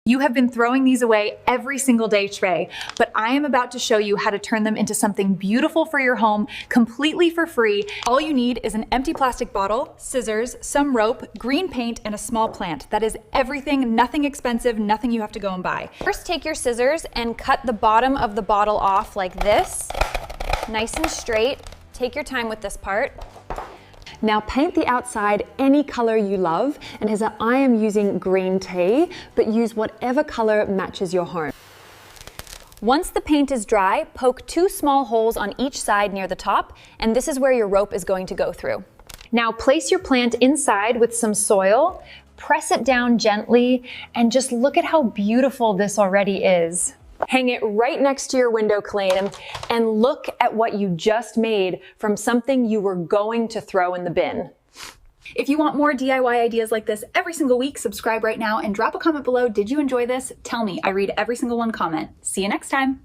You have been throwing these away every single day, Trey, but I am about to show you how to turn them into something beautiful for your home, completely for free. All you need is an empty plastic bottle, scissors, some rope, green paint, and a small plant. That is everything, nothing expensive, nothing you have to go and buy. First, take your scissors and cut the bottom of the bottle off like this, nice and straight. Take your time with this part. Now paint the outside any color you love, and as I am using green tea, but use whatever color matches your home. Once the paint is dry, poke 2 small holes on each side near the top, and this is where your rope is going to go through. Now place your plant inside with some soil, press it down gently, and just look at how beautiful this already is. Hang it right next to your window claim and look at what you just made from something you were going to throw in the bin. If you want more DIY ideas like this every single week, subscribe right now and drop a comment below. Did you enjoy this? Tell me. I read every single one comment. See you next time.